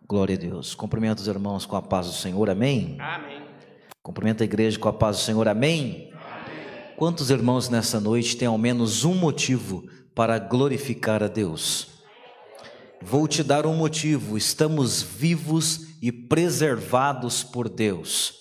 Glória a Deus. Cumprimento os irmãos com a paz do Senhor, amém? Amém. Cumprimento a igreja com a paz do Senhor, amém? Amém. Quantos irmãos nessa noite têm ao menos um motivo para glorificar a Deus? Vou te dar um motivo: estamos vivos e preservados por Deus.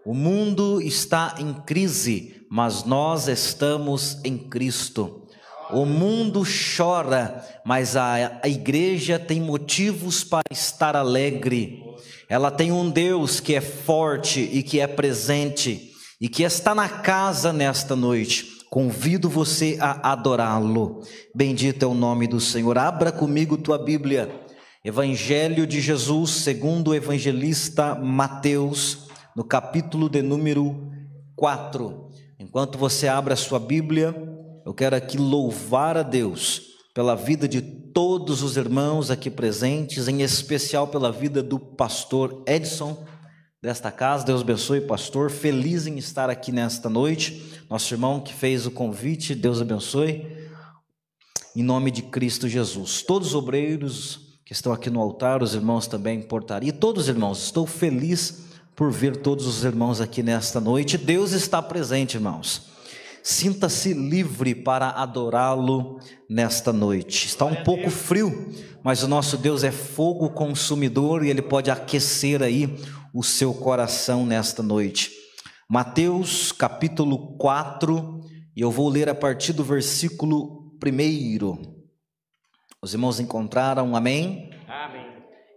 O mundo está em crise, mas nós estamos em Cristo. O mundo chora, mas a igreja tem motivos para estar alegre. Ela tem um Deus que é forte e que é presente e que está na casa nesta noite. Convido você a adorá-lo. Bendito é o nome do Senhor. Abra comigo tua Bíblia. Evangelho de Jesus, segundo o evangelista Mateus, no capítulo de número 4. Enquanto você abre a sua Bíblia, eu quero aqui louvar a Deus pela vida de todos os irmãos aqui presentes, em especial pela vida do pastor Edson desta casa. Deus abençoe, pastor, feliz em estar aqui nesta noite. Nosso irmão que fez o convite, Deus abençoe, em nome de Cristo Jesus. Todos os obreiros que estão aqui no altar, os irmãos também em portaria, todos os irmãos, estou feliz por ver todos os irmãos aqui nesta noite. Deus está presente, irmãos. Sinta-se livre para adorá-lo nesta noite. Está um pouco frio, mas o nosso Deus é fogo consumidor e Ele pode aquecer aí o seu coração nesta noite. Mateus capítulo 4, e eu vou ler a partir do versículo 1. Os irmãos encontraram, amém? Amém.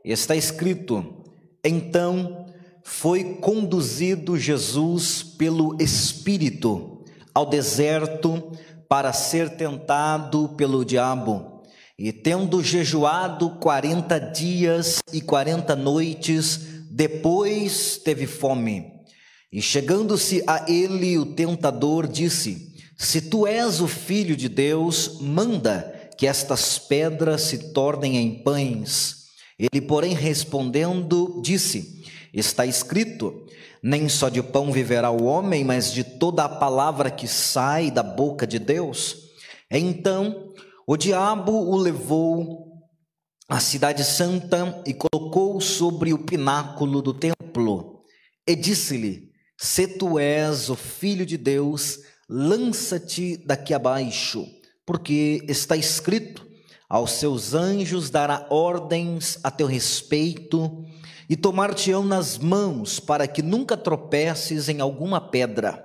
Está escrito: então foi conduzido Jesus pelo Espírito ao deserto para ser tentado pelo diabo, e tendo jejuado 40 dias e 40 noites, depois teve fome. E chegando-se a ele o tentador disse: se tu és o Filho de Deus, manda que estas pedras se tornem em pães. Ele, porém, respondendo, disse: está escrito, nem só de pão viverá o homem, mas de toda a palavra que sai da boca de Deus. Então o diabo o levou à cidade santa e colocou sobre o pináculo do templo, e disse-lhe: se tu és o Filho de Deus, lança-te daqui abaixo, porque está escrito, aos seus anjos dará ordens a teu respeito, e tomar-te-ão nas mãos, para que nunca tropeces em alguma pedra.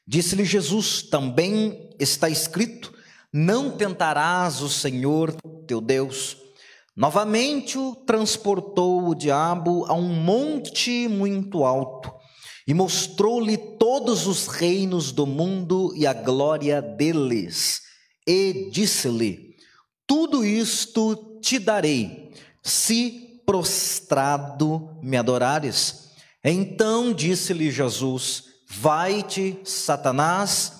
Disse-lhe Jesus: também está escrito, não tentarás o Senhor teu Deus. Novamente o transportou o diabo a um monte muito alto, e mostrou-lhe todos os reinos do mundo e a glória deles. E disse-lhe: tudo isto te darei, se prostrado me adorares. Então disse-lhe Jesus: vai-te, Satanás,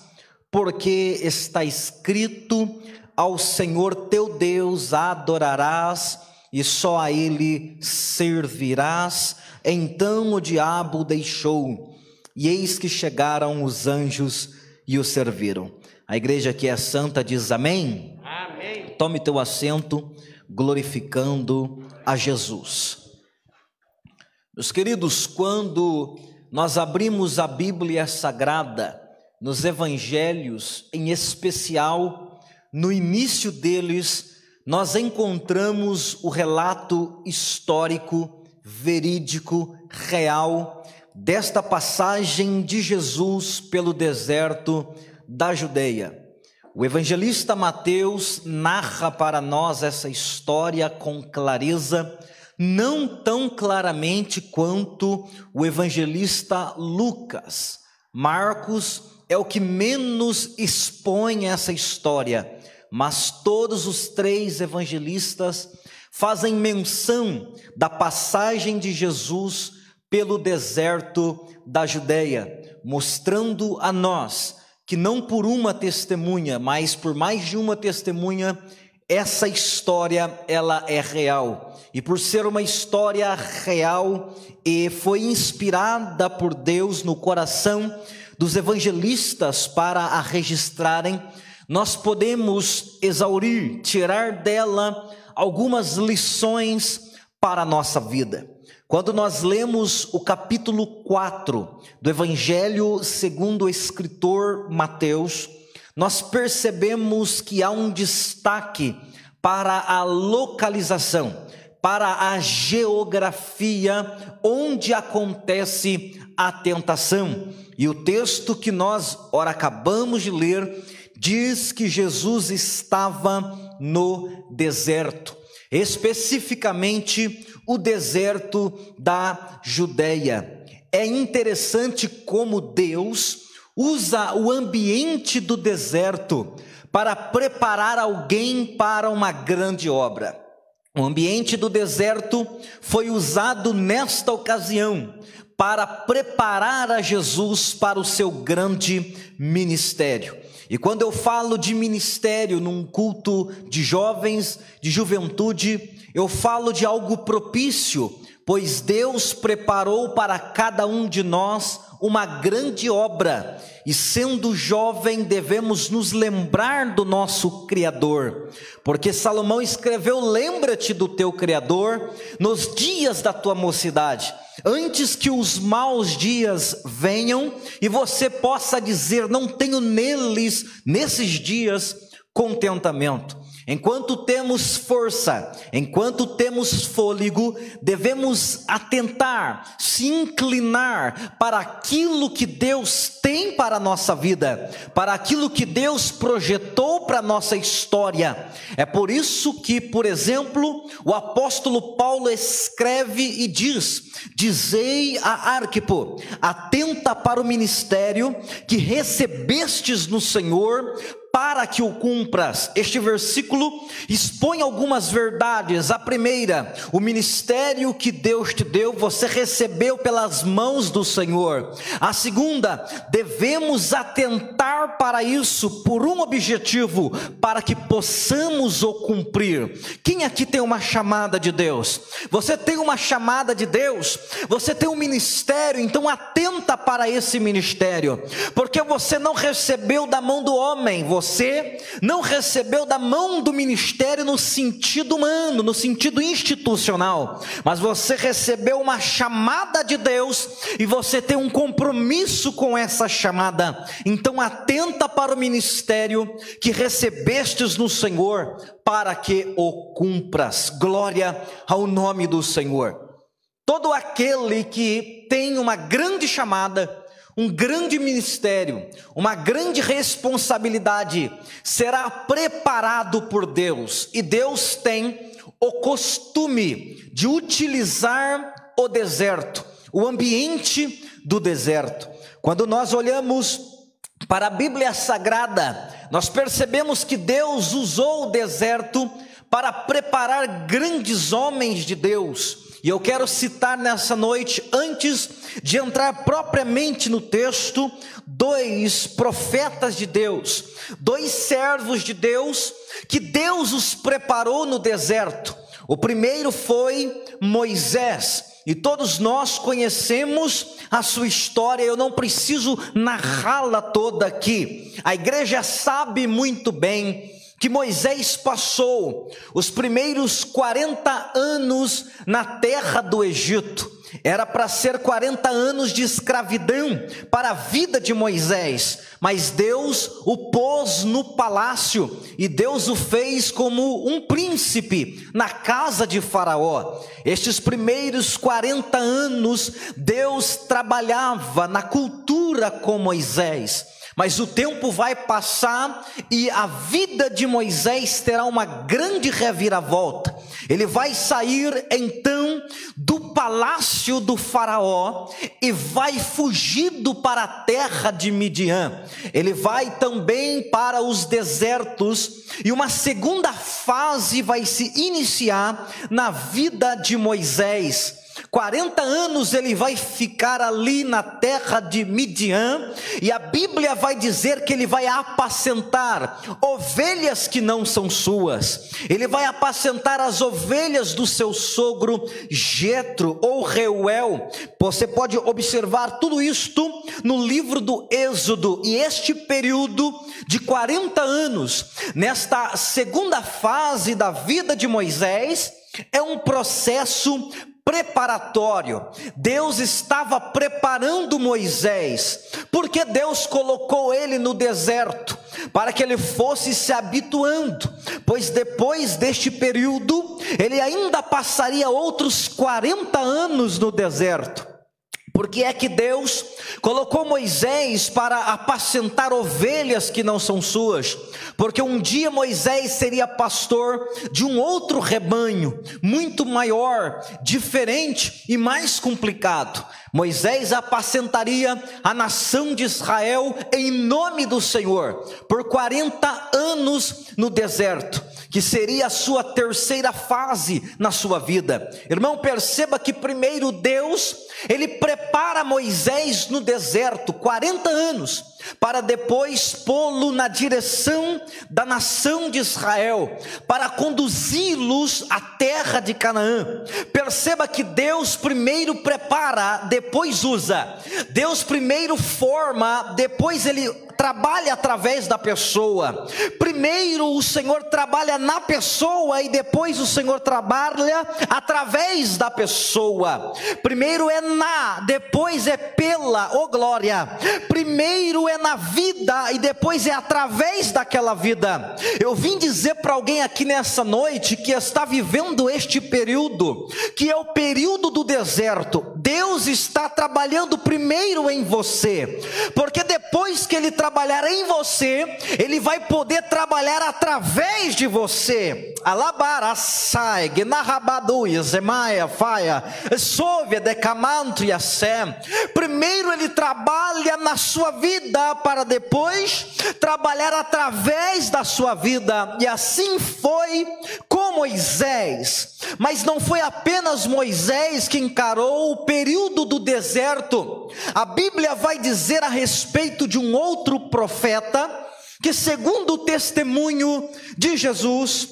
porque está escrito, ao Senhor teu Deus adorarás e só a ele servirás. Então o diabo o deixou, e eis que chegaram os anjos e o serviram. A igreja que é santa diz amém? Amém. Tome teu assento, glorificando a Jesus. Meus queridos, quando nós abrimos a Bíblia Sagrada, nos evangelhos, em especial, no início deles, nós encontramos o relato histórico, verídico, real, desta passagem de Jesus pelo deserto da Judeia. O evangelista Mateus narra para nós essa história com clareza, não tão claramente quanto o evangelista Lucas. Marcos é o que menos expõe essa história, mas todos os três evangelistas fazem menção da passagem de Jesus pelo deserto da Judeia, mostrando a nós que não por uma testemunha, mas por mais de uma testemunha, essa história ela é real. E por ser uma história real, e foi inspirada por Deus no coração dos evangelistas para a registrarem, nós podemos exaurir, tirar dela algumas lições para a nossa vida. Quando nós lemos o capítulo 4 do Evangelho segundo o escritor Mateus, nós percebemos que há um destaque para a localização, para a geografia onde acontece a tentação. E o texto que nós acabamos de ler diz que Jesus estava no deserto, especificamente o deserto da Judeia. É interessante como Deus usa o ambiente do deserto para preparar alguém para uma grande obra. O ambiente do deserto foi usado nesta ocasião para preparar a Jesus para o seu grande ministério. E quando eu falo de ministério num culto de jovens, de juventude, eu falo de algo propício, pois Deus preparou para cada um de nós uma grande obra, e sendo jovem devemos nos lembrar do nosso Criador, porque Salomão escreveu: lembra-te do teu Criador nos dias da tua mocidade, antes que os maus dias venham e você possa dizer: não tenho nesses dias contentamento. Enquanto temos força, enquanto temos fôlego, devemos atentar, se inclinar para aquilo que Deus tem para a nossa vida, para aquilo que Deus projetou para a nossa história. É por isso que, por exemplo, o apóstolo Paulo escreve e diz: dizei a Arquipo, atenta para o ministério que recebestes no Senhor, para que o cumpras. Este versículo expõe algumas verdades. A primeira: o ministério que Deus te deu, você recebeu pelas mãos do Senhor. A segunda: devemos atentar para isso por um objetivo, para que possamos o cumprir. Quem aqui tem uma chamada de Deus? Você tem uma chamada de Deus? Você tem um ministério? Então atenta para esse ministério, porque você não recebeu da mão do homem, você não recebeu da mão do ministério no sentido humano, no sentido institucional, mas você recebeu uma chamada de Deus e você tem um compromisso com essa chamada. Então atenta para o ministério que recebestes no Senhor, para que o cumpras. Glória ao nome do Senhor. Todo aquele que tem uma grande chamada, um grande ministério, uma grande responsabilidade, será preparado por Deus. E Deus tem o costume de utilizar o deserto, o ambiente do deserto. Quando nós olhamos para a Bíblia Sagrada, nós percebemos que Deus usou o deserto para preparar grandes homens de Deus. E eu quero citar nessa noite, antes de entrar propriamente no texto, 2 profetas de Deus, 2 servos de Deus, que Deus os preparou no deserto. O primeiro foi Moisés, e todos nós conhecemos a sua história, eu não preciso narrá-la toda aqui. A igreja sabe muito bem que Moisés passou os primeiros 40 anos na terra do Egito. Era para ser 40 anos de escravidão para a vida de Moisés, mas Deus o pôs no palácio e Deus o fez como um príncipe na casa de Faraó. Estes primeiros 40 anos Deus trabalhava na cultura com Moisés. Mas o tempo vai passar e a vida de Moisés terá uma grande reviravolta. Ele vai sair então do palácio do faraó e vai fugido para a terra de Midian. Ele vai também para os desertos e uma segunda fase vai se iniciar na vida de Moisés. 40 anos ele vai ficar ali na terra de Midian, e a Bíblia vai dizer que ele vai apacentar ovelhas que não são suas. Ele vai apacentar as ovelhas do seu sogro Jetro ou Reuel. Você pode observar tudo isto no livro do Êxodo. E este período de 40 anos, nesta segunda fase da vida de Moisés, É um processo preparatório. Deus estava preparando Moisés, porque Deus colocou ele no deserto, para que ele fosse se habituando, pois depois deste período, ele ainda passaria outros 40 anos no deserto. Porque é que Deus colocou Moisés para apacentar ovelhas que não são suas? Porque um dia Moisés seria pastor de um outro rebanho, muito maior, diferente e mais complicado. Moisés apacentaria a nação de Israel em nome do Senhor, por 40 anos no deserto, que seria a sua terceira fase na sua vida. Irmão, perceba que primeiro Deus, ele prepara Moisés no deserto, 40 anos, para depois pô-lo na direção da nação de Israel, para conduzi-los à terra de Canaã. Perceba que Deus primeiro prepara, depois usa. Deus primeiro forma, depois ele trabalha através da pessoa. Primeiro o Senhor trabalha na pessoa e depois o Senhor trabalha através da pessoa. Primeiro é na, depois é pela, oh glória. Primeiro é na vida e depois é através daquela vida. Eu vim dizer para alguém aqui nessa noite que está vivendo este período, que é o período do deserto. Deus está trabalhando primeiro em você, porque depois que ele trabalhar em você, ele vai poder trabalhar através de você. Alabarassai, Gnarabadu, Zemaia, Faia, Sovia, Decamanto e Assem. Primeiro ele trabalha na sua vida, para depois trabalhar através da sua vida. E assim foi com Moisés. Mas não foi apenas Moisés que encarou o período do deserto. A Bíblia vai dizer a respeito de um outro profeta, que segundo o testemunho de Jesus,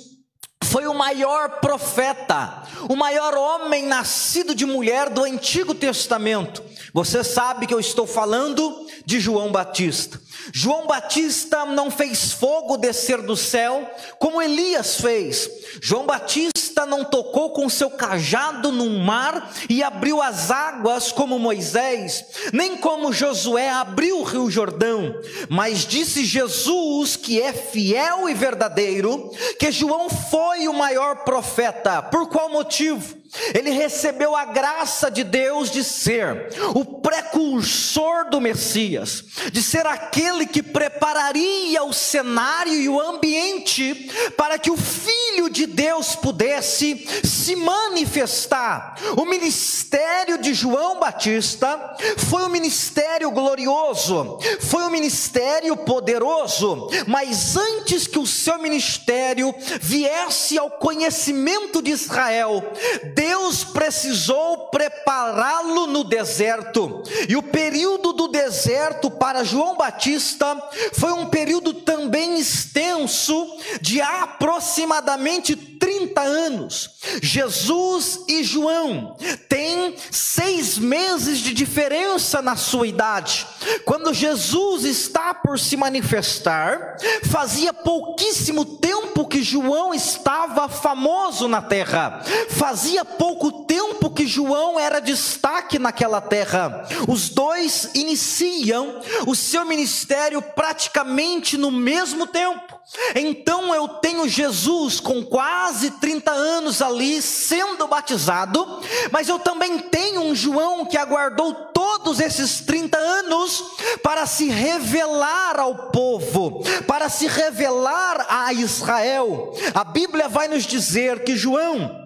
foi o maior profeta, o maior homem nascido de mulher do Antigo Testamento. Você sabe que eu estou falando de João Batista. João Batista não fez fogo descer do céu como Elias fez. João Batista não tocou com seu cajado no mar e abriu as águas como Moisés, nem como Josué abriu o rio Jordão. Mas disse Jesus, que é fiel e verdadeiro, que João foi o maior profeta. Por qual motivo? Ele recebeu a graça de Deus de ser o precursor do Messias, de ser aquele que prepararia o cenário e o ambiente para que o Filho de Deus pudesse se manifestar. O ministério de João Batista foi um ministério glorioso, foi um ministério poderoso, mas antes que o seu ministério viesse ao conhecimento de Israel, Deus precisou prepará-lo no deserto. E o período do deserto para João Batista foi um período também extenso, de aproximadamente 30 anos. Jesus e João têm 6 meses de diferença na sua idade. Quando Jesus está por se manifestar, fazia pouquíssimo tempo que João estava famoso na terra. Fazia pouco tempo que João era destaque naquela terra. Os dois iniciam o seu ministério praticamente no mesmo tempo. Então eu tenho Jesus com quase 30 anos ali sendo batizado, mas eu também tenho um João que aguardou todos esses 30 anos para se revelar ao povo, para se revelar a Israel. A Bíblia vai nos dizer que João,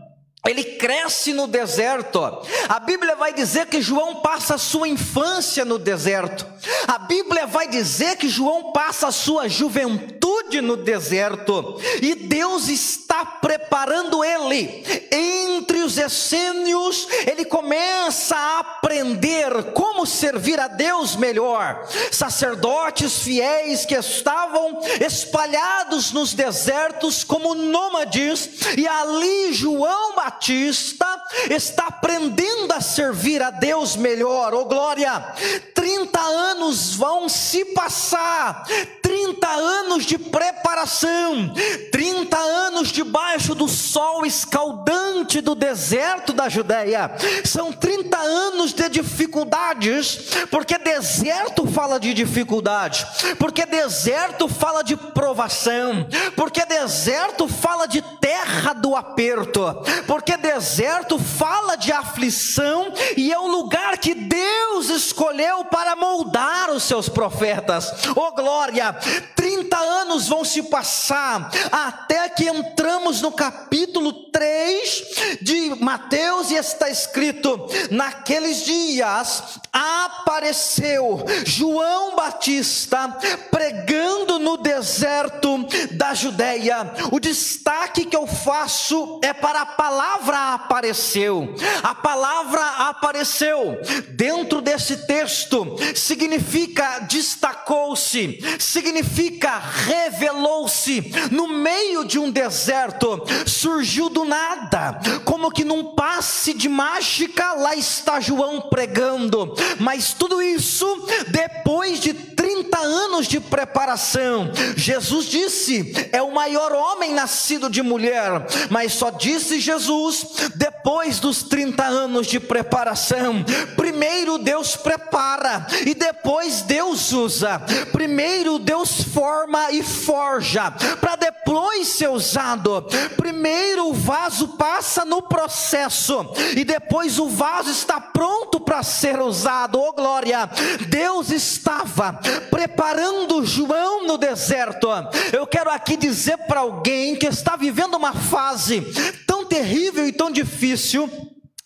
ele cresce no deserto. A Bíblia vai dizer que João passa a sua infância no deserto. A Bíblia vai dizer que João passa a sua juventude no deserto. E Deus está preparando ele. Entre os essênios, ele começa a aprender como servir a Deus melhor. Sacerdotes fiéis que estavam espalhados nos desertos como nômades. E ali João Batista está aprendendo a servir a Deus melhor. Oh glória! 30 anos vão se passar, 30 30 anos de preparação, 30 anos debaixo do sol escaldante do deserto da Judéia. São 30 anos de dificuldades, porque deserto fala de dificuldade, porque deserto fala de provação, porque deserto fala de terra do aperto, porque deserto fala de aflição, e é o lugar que Deus escolheu para moldar os seus profetas. Oh glória! 30 anos vão se passar até que entramos no capítulo 3 de Mateus, e está escrito: naqueles dias apareceu João Batista pregando no deserto da Judéia. O destaque que eu faço é para a palavra apareceu. A palavra apareceu dentro desse texto significa destacou-se, significa revelou-se. No meio de um deserto, surgiu do nada, como que num passe de mágica, lá está João pregando. Mas tudo isso depois de 30 anos de preparação. Jesus disse: é o maior homem nascido de mulher. Mas só disse Jesus depois dos 30 anos de preparação. Primeiro Deus prepara e depois Deus usa. Primeiro Deus forma e forja para depois ser usado. Primeiro o vaso passa no processo e depois o vaso está pronto para ser usado. Oh glória! Deus estava preparando João no deserto. Eu quero aqui dizer para alguém que está vivendo uma fase tão terrível e tão difícil,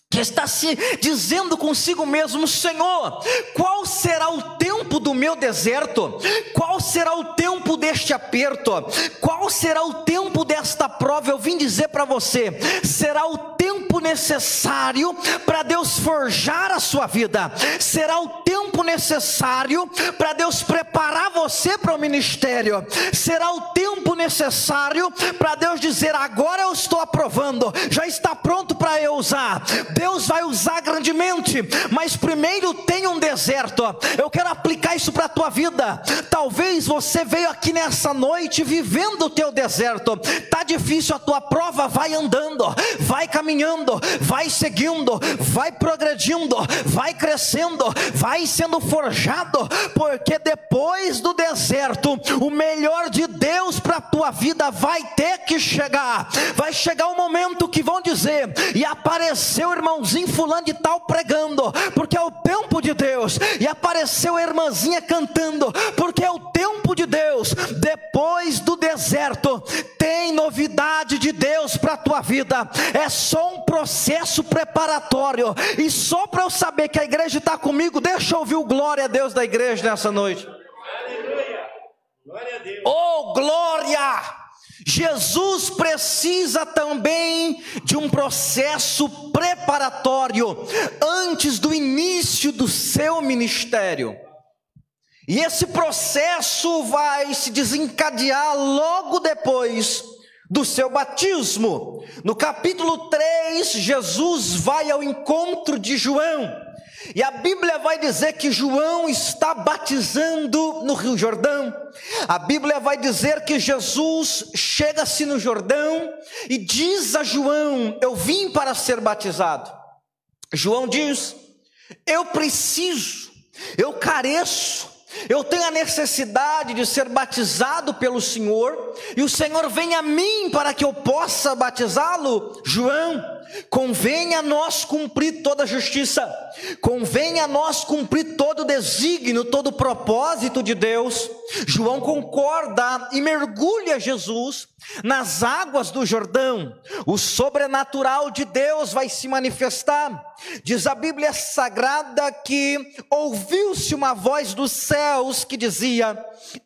que está se dizendo consigo mesmo: Senhor, qual será o tempo do meu deserto? Qual será o tempo deste aperto? Qual será o tempo desta prova? Eu vim dizer para você: será o tempo necessário para Deus forjar a sua vida, será o tempo necessário para Deus preparar você para o ministério, será o tempo necessário para Deus dizer: agora eu estou aprovando, já está pronto para eu usar. Deus vai usar grandemente, mas primeiro tem um deserto. Eu quero aplicar isso para a tua vida. Talvez você veio aqui nessa noite vivendo o teu deserto, está difícil a tua prova, vai andando, vai caminhando, vai seguindo, vai progredindo, vai crescendo, vai sendo forjado, porque depois do deserto, o melhor de Deus para a tua vida vai ter que chegar. Vai chegar um momento que vão dizer: e apareceu irmãozinho fulano de tal pregando, porque é o tempo de Deus. E apareceu a irmãzinha cantando, porque é o tempo de Deus. Depois do deserto tem novidade de Deus para a tua vida. É só um processo preparatório. E só para eu saber que a igreja está comigo, deixa eu ouvir o glória a Deus da igreja nessa noite. Aleluia! Glória a Deus! Oh glória! Jesus precisa também de um processo preparatório antes do início do seu ministério. E esse processo vai se desencadear logo depois do seu batismo. No capítulo 3, Jesus vai ao encontro de João. E a Bíblia vai dizer que João está batizando no Rio Jordão. A Bíblia vai dizer que Jesus chega-se no Jordão e diz a João: eu vim para ser batizado. João diz: eu preciso, eu careço, eu tenho a necessidade de ser batizado pelo Senhor, e o Senhor vem a mim para que eu possa batizá-lo. João, convém a nós cumprir toda a justiça, convém a nós cumprir todo o desígnio, todo o propósito de Deus. João concorda e mergulha Jesus nas águas do Jordão. O sobrenatural de Deus vai se manifestar. Diz a Bíblia Sagrada que ouviu-se uma voz dos céus que dizia: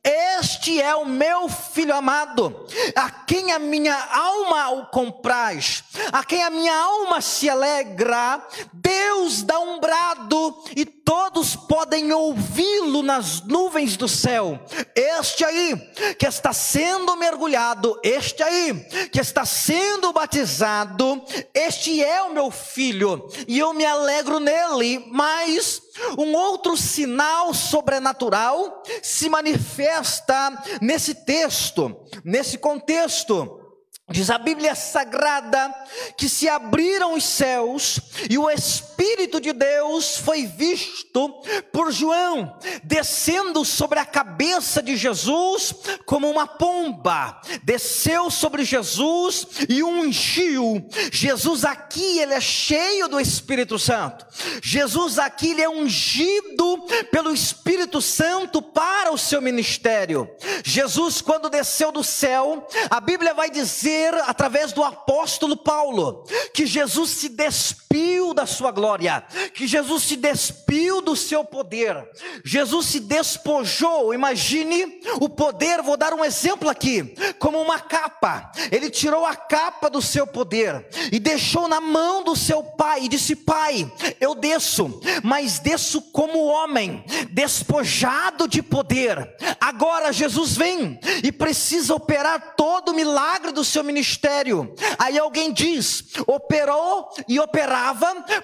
este é o meu filho amado, a quem a minha alma o compraz, a quem a minha minha alma se alegra, Deus dá um brado e todos podem ouvi-lo nas nuvens do céu. Este aí que está sendo mergulhado, este aí que está sendo batizado, este é o meu filho e eu me alegro nele. Mas um outro sinal sobrenatural se manifesta nesse texto, nesse contexto. Diz a Bíblia Sagrada que se abriram os céus e o Espírito de Deus foi visto por João, descendo sobre a cabeça de Jesus como uma pomba. Desceu sobre Jesus e o ungiu. Jesus aqui, ele é cheio do Espírito Santo. Jesus aqui, ele é ungido pelo Espírito Santo para o seu ministério. Jesus, quando desceu do céu, a Bíblia vai dizer, através do apóstolo Paulo, que Jesus se despiu da sua glória, que Jesus se despiu do seu poder, Jesus se despojou. Imagine o poder, vou dar um exemplo aqui, como uma capa. Ele tirou a capa do seu poder e deixou na mão do seu pai e disse: Pai, eu desço, mas desço como homem, despojado de poder. Agora Jesus vem e precisa operar todo o milagre do seu ministério. Aí alguém diz: operou e operava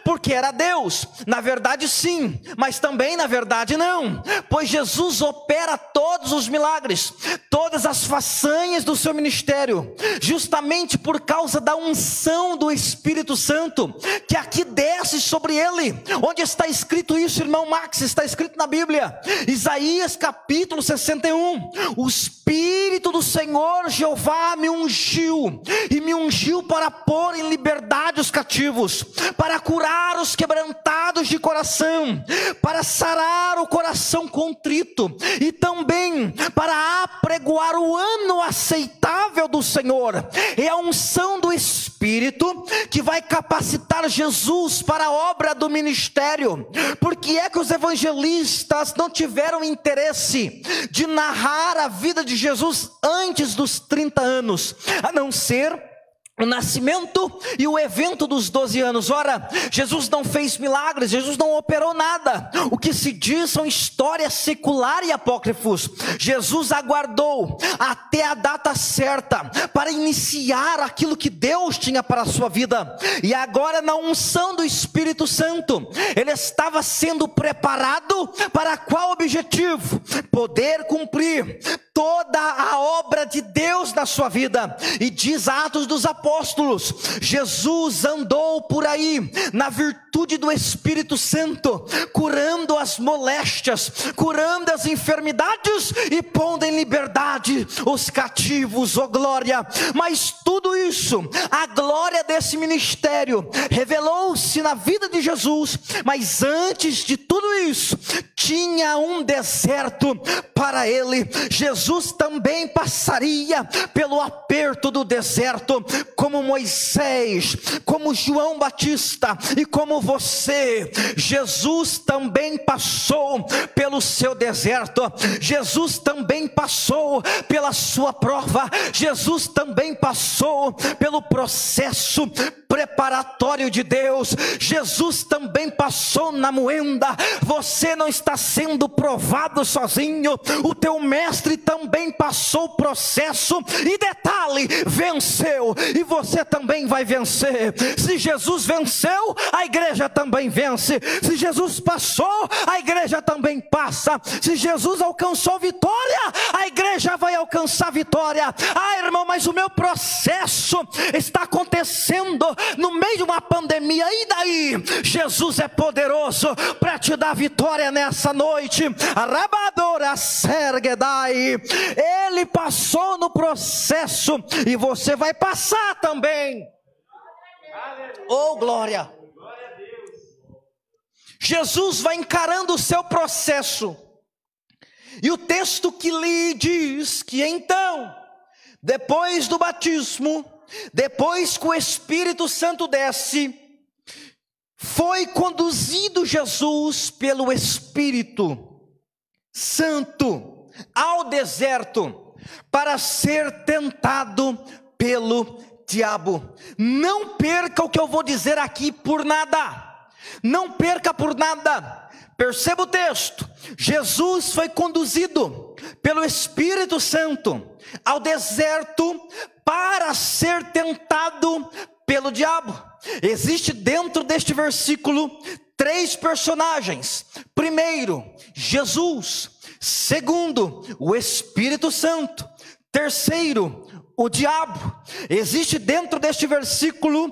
porque era Deus. Na verdade sim, mas também na verdade não, pois Jesus opera todos os milagres, todas as façanhas do seu ministério, justamente por causa da unção do Espírito Santo, que aqui desce sobre ele. Onde está escrito isso, irmão Max? Está escrito na Bíblia, Isaías capítulo 61, o Espírito do Senhor Jeová me ungiu, e me ungiu para pôr em liberdade os cativos, para curar os quebrantados de coração, para sarar o coração contrito, e também para apregoar o ano aceitável do Senhor. É a unção do Espírito que vai capacitar Jesus para a obra do ministério. Porque é que os evangelistas não tiveram interesse de narrar a vida de Jesus antes dos 30 anos, a não ser o nascimento e o evento dos 12 anos. Ora, Jesus não fez milagres, Jesus não operou nada. O que se diz são histórias seculares e apócrifos. Jesus aguardou até a data certa para iniciar aquilo que Deus tinha para a sua vida. E agora, na unção do Espírito Santo, ele estava sendo preparado para qual objetivo? Poder cumprir toda a obra de Deus na sua vida. E diz Atos dos Apóstolos, Jesus andou por aí na virtude do Espírito Santo, curando as moléstias, curando as enfermidades e pondo em liberdade os cativos. Oh glória! Mas tudo isso, a glória desse ministério revelou-se na vida de Jesus. Mas antes de tudo isso, tinha um deserto para ele. Jesus também passaria pelo aperto do deserto, como Moisés, como João Batista e como você. Jesus também passou pelo seu deserto, Jesus também passou pela sua prova, Jesus também passou pelo processo preparatório de Deus, Jesus também passou na moenda. Você não está sendo provado sozinho, o teu mestre também passou o processo, e detalhe, venceu, e você também vai vencer. Se Jesus venceu, a igreja também vence. Se Jesus passou, a igreja também passa. Se Jesus alcançou vitória, a igreja vai alcançar vitória. Ah, irmão, mas o meu processo está acontecendo no meio de uma pandemia, e daí? Jesus é poderoso para te dar vitória nessa noite. Arabadora sergedai, ele passou no processo e você vai passar também. Oh glória! Jesus vai encarando o seu processo, e o texto que li diz que então, depois do batismo, depois que o Espírito Santo desce, foi conduzido Jesus pelo Espírito Santo ao deserto para ser tentado pelo diabo, não perca o que eu vou dizer aqui por nada, não perca por nada. Perceba o texto, Jesus foi conduzido pelo Espírito Santo ao deserto para ser tentado pelo diabo. Existe dentro deste versículo 3 personagens: primeiro, Jesus; segundo, o Espírito Santo; terceiro, o diabo. Existe dentro deste versículo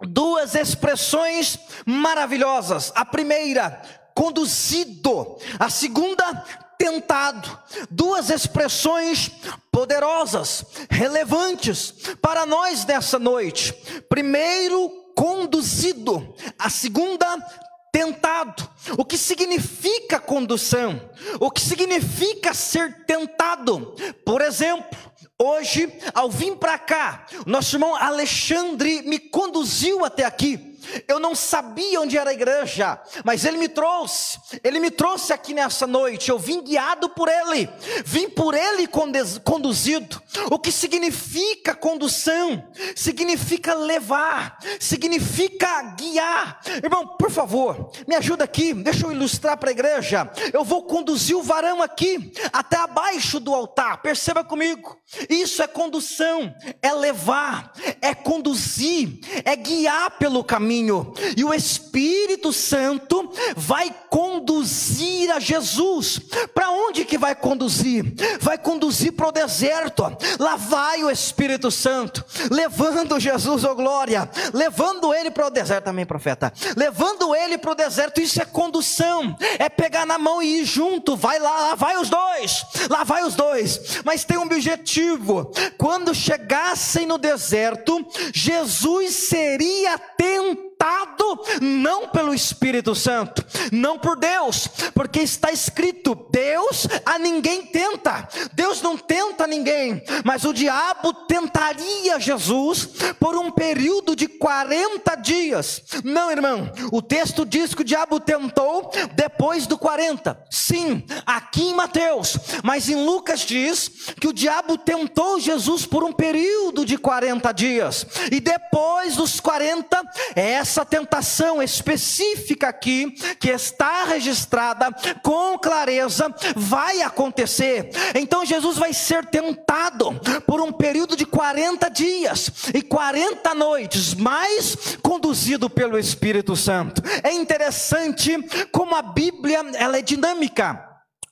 2 expressões maravilhosas: a primeira, conduzido; a segunda, tentado. 2 expressões poderosas, relevantes para nós nessa noite. Primeiro, conduzido; a segunda, tentado. O que significa condução? O que significa ser tentado? Por exemplo, hoje, ao vir para cá, nosso irmão Alexandre me conduziu até aqui. Eu não sabia onde era a igreja, mas ele me trouxe aqui nessa noite. Eu vim guiado por ele, vim por ele conduzido. O que significa condução? Significa levar, significa guiar. Irmão, por favor, me ajuda aqui, deixa eu ilustrar para a igreja. Eu vou conduzir o varão aqui, até abaixo do altar. Perceba comigo, isso é condução, é levar, é conduzir, é guiar pelo caminho. E o Espírito Santo vai conduzir a Jesus. Para onde que vai conduzir? Vai conduzir para o deserto. Lá vai o Espírito Santo, levando Jesus, oh glória, levando ele para o deserto. Amém, profeta? Levando ele para o deserto. Isso é condução, é pegar na mão e ir junto. Vai lá vai os dois, lá vai os dois. Mas tem um objetivo: quando chegassem no deserto, Jesus seria tentado, não pelo Espírito Santo, não por Deus, porque está escrito: Deus a ninguém tenta. Deus não tenta ninguém, mas o diabo tentaria Jesus por um período de 40 dias. Não, irmão, o texto diz que o diabo tentou depois do 40. Sim, aqui em Mateus, mas em Lucas diz que o diabo tentou Jesus por um período de 40 dias. E depois dos 40, essa tentação específica aqui, que está registrada com clareza, vai acontecer. Então Jesus vai ser tentado por um período de 40 dias e 40 noites, mas conduzido pelo Espírito Santo. É interessante como a Bíblia, ela é dinâmica,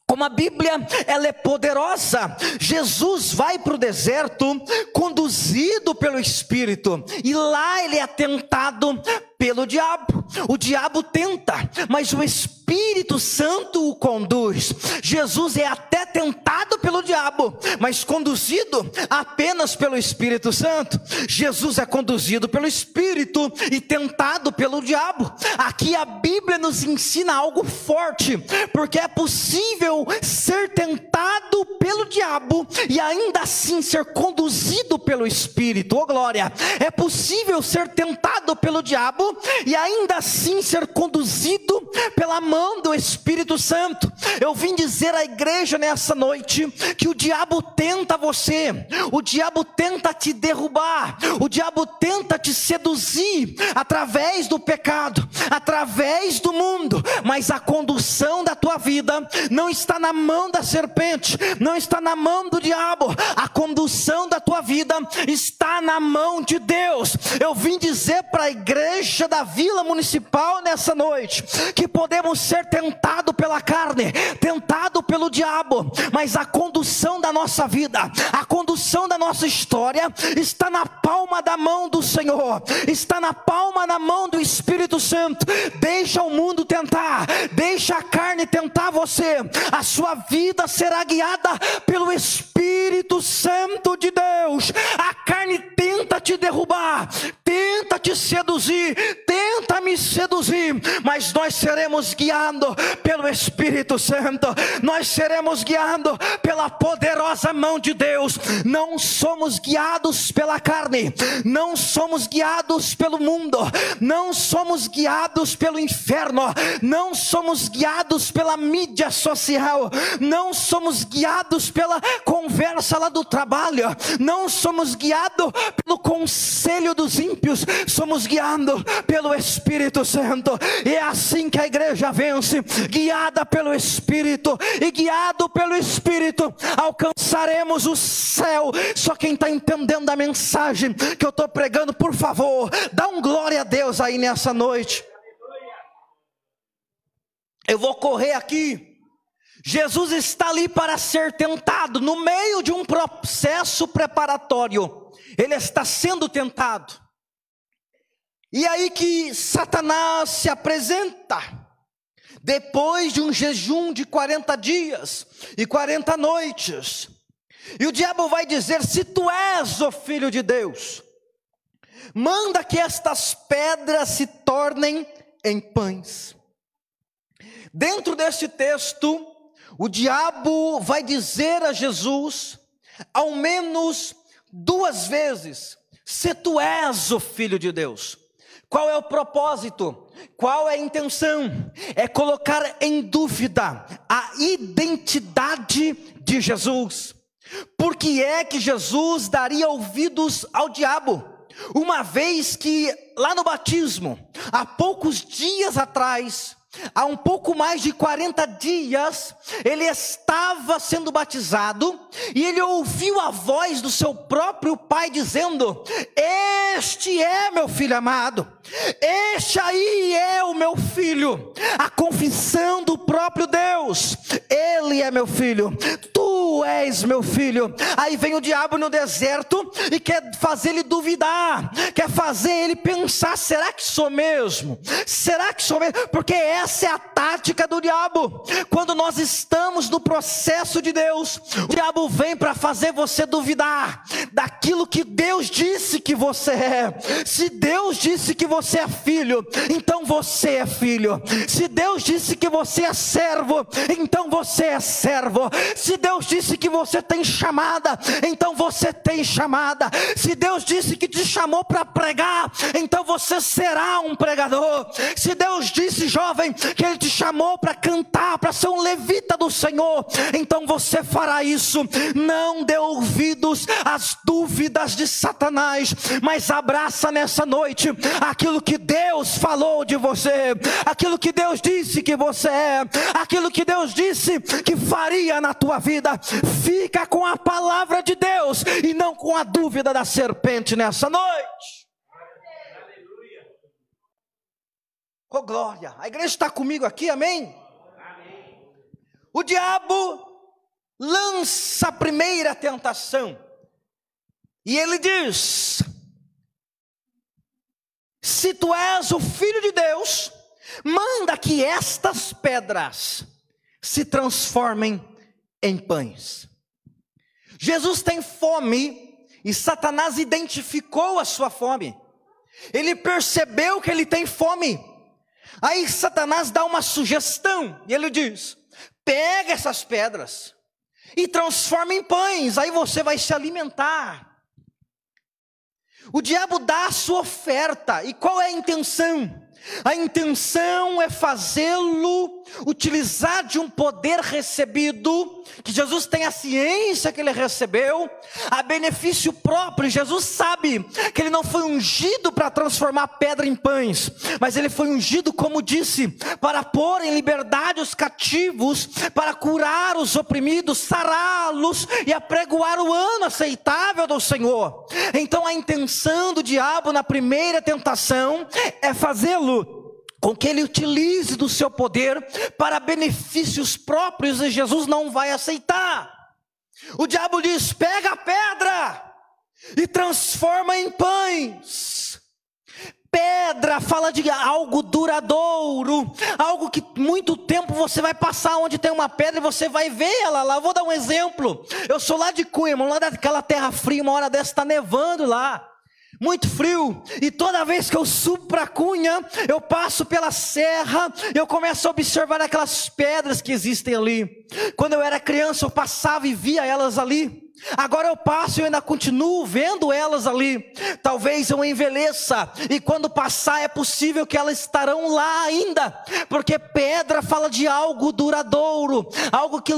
como a Bíblia, ela é poderosa. Jesus vai para o deserto conduzido pelo Espírito, e lá ele é tentado pelo diabo. O diabo tenta, mas o Espírito Santo o conduz. Jesus é até tentado pelo diabo, mas conduzido apenas pelo Espírito Santo. Jesus é conduzido pelo Espírito e tentado pelo diabo. Aqui a Bíblia nos ensina algo forte, porque é possível ser tentado pelo diabo e ainda assim ser conduzido pelo Espírito. Oh glória! É possível ser tentado pelo diabo e ainda assim ser conduzido pela mão do Espírito Santo. Eu vim dizer à igreja nessa noite que o diabo tenta você, o diabo tenta te derrubar, o diabo tenta te seduzir através do pecado, através do mundo, mas a condução da tua vida não está na mão da serpente, não está na mão do diabo. A condução da tua vida está na mão de Deus. Eu vim dizer para a igreja da Vila Municipal nessa noite que podemos ser tentados pela carne, tentado pelo diabo, mas a condução da nossa vida, a condução da nossa história está na palma da mão do Senhor, está na palma da mão do Espírito Santo. Deixa o mundo tentar, deixa a carne tentar você. A sua vida será guiada pelo Espírito Santo de Deus. A carne tenta te derrubar, tenta te seduzir, tenta me seduzir, mas nós seremos guiados pelo Espírito Santo, nós seremos guiados pela poderosa mão de Deus. Não somos guiados pela carne, não somos guiados pelo mundo, não somos guiados pelo inferno, não somos guiados pela mídia social, não somos guiados pela conversa lá do trabalho, não somos guiados pelo conselho dos ímpios, somos guiados pelo Espírito Santo. E é assim que a igreja vence, guiada pelo Espírito, e guiado pelo Espírito alcançaremos o céu. Só quem está entendendo a mensagem que eu estou pregando, por favor, dá um glória a Deus aí nessa noite. Eu vou correr aqui. Jesus está ali para ser tentado, no meio de um processo preparatório. Ele está sendo tentado. E aí que Satanás se apresenta, depois de um jejum de 40 dias e 40 noites. E o diabo vai dizer: se tu és o Filho de Deus, manda que estas pedras se tornem em pães. Dentro deste texto, o diabo vai dizer a Jesus, ao menos 2 vezes: se tu és o Filho de Deus. Qual é o propósito? Qual é a intenção? É colocar em dúvida a identidade de Jesus. Por que é que Jesus daria ouvidos ao diabo? Uma vez que lá no batismo, há poucos dias atrás, há um pouco mais de 40 dias, ele estava sendo batizado, e ele ouviu a voz do seu próprio pai dizendo: este é meu filho amado, este aí é o meu filho. A confissão do próprio Deus: ele é meu filho, tu és meu filho. Aí vem o diabo no deserto e quer fazer ele duvidar, quer fazer ele pensar: será que sou mesmo? Será que sou mesmo? Porque essa é a tática do diabo. Quando nós estamos no processo de Deus, o diabo vem para fazer você duvidar daquilo que Deus disse que você é. Se Deus disse que você é filho, então você é filho. Se Deus disse que você é servo, então você é servo. Se Deus disse que você tem chamada, então você tem chamada. Se Deus disse que te chamou para pregar, então você será um pregador. Se Deus disse, jovem, que Ele te chamou para cantar, para ser um levita do Senhor, então você fará isso. Não dê ouvidos às dúvidas de Satanás, mas abraça nessa noite aquilo que Deus falou de você, aquilo que Deus disse que você é, aquilo que Deus disse que faria na tua vida. Fica com a palavra de Deus e não com a dúvida da serpente nessa noite. Oh, glória, a igreja está comigo aqui, amém? Amém. O diabo lança a primeira tentação, e ele diz: se tu és o Filho de Deus, manda que estas pedras se transformem em pães. Jesus tem fome, e Satanás identificou a sua fome. Ele percebeu que ele tem fome. Aí Satanás dá uma sugestão, e ele diz: pega essas pedras e transforma em pães, aí você vai se alimentar. O diabo dá a sua oferta, e qual é a intenção? A intenção é fazê-lo utilizar de um poder recebido, que Jesus tem a ciência que ele recebeu, a benefício próprio. Jesus sabe que ele não foi ungido para transformar pedra em pães, mas ele foi ungido, como disse, para pôr em liberdade os cativos, para curar os oprimidos, sará-los e apregoar o ano aceitável do Senhor. Então a intenção do diabo na primeira tentação é fazê-lo com que ele utilize do seu poder para benefícios próprios, e Jesus não vai aceitar. O diabo diz: pega a pedra e transforma em pães. Pedra fala de algo duradouro, algo que muito tempo você vai passar onde tem uma pedra e você vai ver ela lá. Eu vou dar um exemplo. Eu sou lá de Cunha, lá daquela terra fria, uma hora dessa está nevando lá. muito frio, e toda vez que eu subo para a Cunha, eu passo pela serra, eu começo a observar aquelas pedras que existem ali. Quando eu era criança, eu passava e via elas ali. Agora eu passo e eu ainda continuo vendo elas ali. Talvez eu envelheça, e quando passar é possível que elas estarão lá ainda, porque pedra fala de algo duradouro, algo que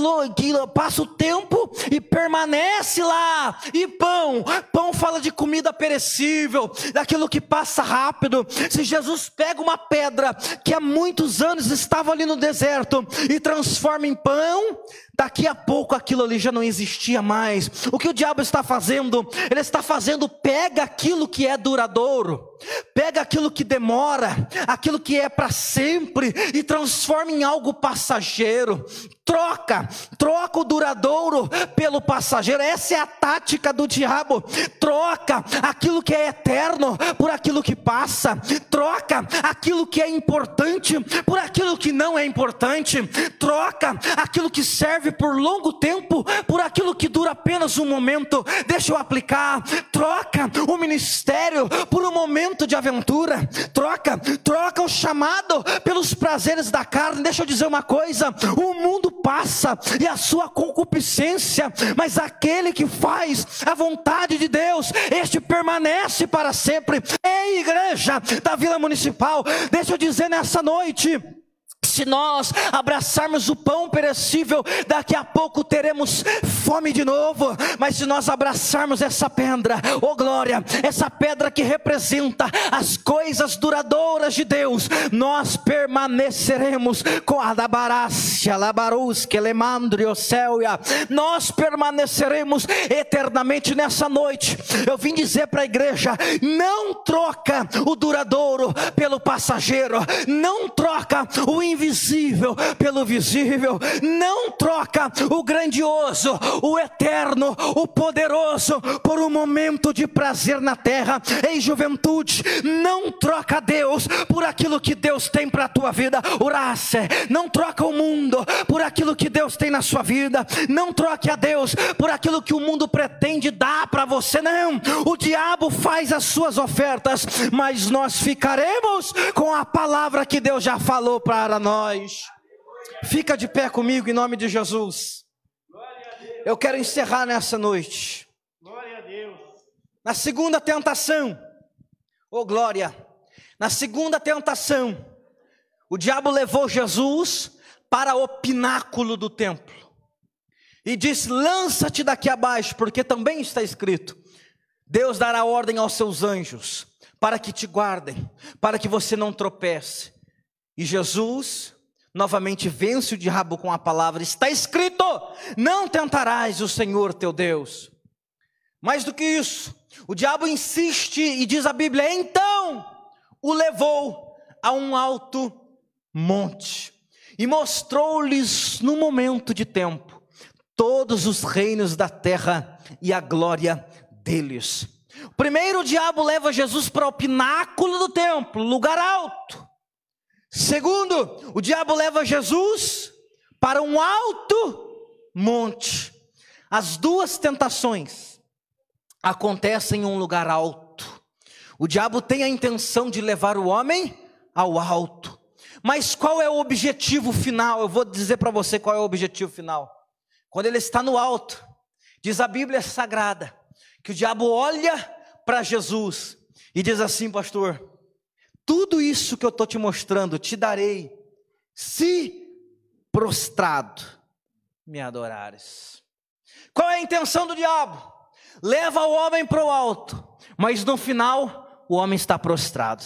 passa o tempo e permanece lá. E pão fala de comida perecível, daquilo que passa rápido. Se Jesus pega uma pedra que há muitos anos estava ali no deserto e transforma em pão, daqui a pouco aquilo ali já não existia mais. O que o diabo está fazendo? Ele está fazendo, pega aquilo que é duradouro, pega aquilo que demora, aquilo que é para sempre, e transforma em algo passageiro. Troca o duradouro pelo passageiro. Essa é a tática do diabo. Troca aquilo que é eterno por aquilo que passa. Troca aquilo que é importante por aquilo que não é importante. Troca aquilo que serve por longo tempo por aquilo que dura apenas um momento. Deixa eu aplicar. Troca o ministério por um momento de aventura. Troca o chamado pelos prazeres da carne. Deixa eu dizer uma coisa: o mundo passa e a sua concupiscência, mas aquele que faz a vontade de Deus, este permanece para sempre. Ei, igreja da Vila Municipal, deixa eu dizer nessa noite: se nós abraçarmos o pão perecível, daqui a pouco teremos fome de novo. Mas se nós abraçarmos essa pedra, oh glória, essa pedra que representa as coisas duradouras de Deus, nós permaneceremos com a dabarácia, labarusque, lemandrio, céuia. Nós permaneceremos eternamente. Nessa noite eu vim dizer para a igreja: não troca o duradouro pelo passageiro, não troca o invisível pelo visível, não troca o grandioso, o eterno, o poderoso por um momento de prazer na terra. Ei, juventude, não troca Deus por aquilo que Deus tem para a tua vida. Urace, não troca o mundo por aquilo que Deus tem na sua vida. Não troque a Deus por aquilo que o mundo pretende dar para você. Não, o diabo faz as suas ofertas, mas nós ficaremos com a palavra que Deus já falou para nós. Fica de pé comigo em nome de Jesus. Eu quero encerrar nessa noite. Glória a Deus. Na segunda tentação, oh glória, na segunda tentação, o diabo levou Jesus para o pináculo do templo e disse: lança-te daqui abaixo, porque também está escrito: Deus dará ordem aos seus anjos para que te guardem, para que você não tropece. E Jesus novamente vence o diabo com a palavra: está escrito, não tentarás o Senhor teu Deus. Mais do que isso, o diabo insiste e diz a Bíblia: então o levou a um alto monte e mostrou-lhes no momento de tempo todos os reinos da terra e a glória deles. Primeiro, o diabo leva Jesus para o pináculo do templo, lugar alto. Segundo, o diabo leva Jesus para um alto monte. As duas tentações acontecem em um lugar alto. O diabo tem a intenção de levar o homem ao alto. Mas qual é o objetivo final? Eu vou dizer para você qual é o objetivo final. Quando ele está no alto, diz a Bíblia Sagrada, que o diabo olha para Jesus e diz assim: pastor, tudo isso que eu estou te mostrando, te darei, se prostrado me adorares. Qual é a intenção do diabo? Leva o homem para o alto, mas no final, o homem está prostrado.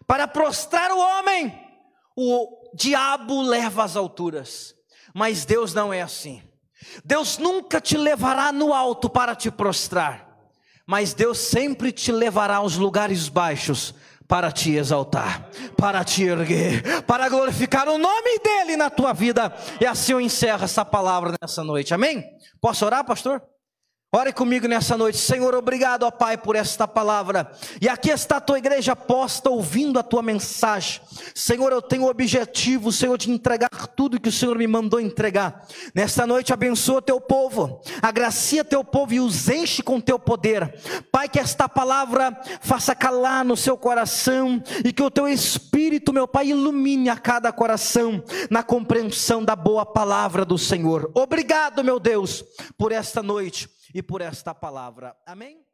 Para prostrar o homem, o diabo leva às alturas. Mas Deus não é assim. Deus nunca te levará no alto para te prostrar, mas Deus sempre te levará aos lugares baixos para te exaltar, para te erguer, para glorificar o nome dEle na tua vida. E assim eu encerro essa palavra nessa noite, amém? Posso orar, pastor? Ore comigo nessa noite. Senhor, obrigado, ó Pai, por esta palavra. E aqui está a tua igreja posta, ouvindo a tua mensagem. Senhor, eu tenho o objetivo, Senhor, de entregar tudo que o Senhor me mandou entregar. Nesta noite, abençoa teu povo, agracia teu povo e os enche com teu poder. Pai, que esta palavra faça calar no seu coração e que o teu Espírito, meu Pai, ilumine a cada coração na compreensão da boa palavra do Senhor. Obrigado, meu Deus, por esta noite e por esta palavra. Amém?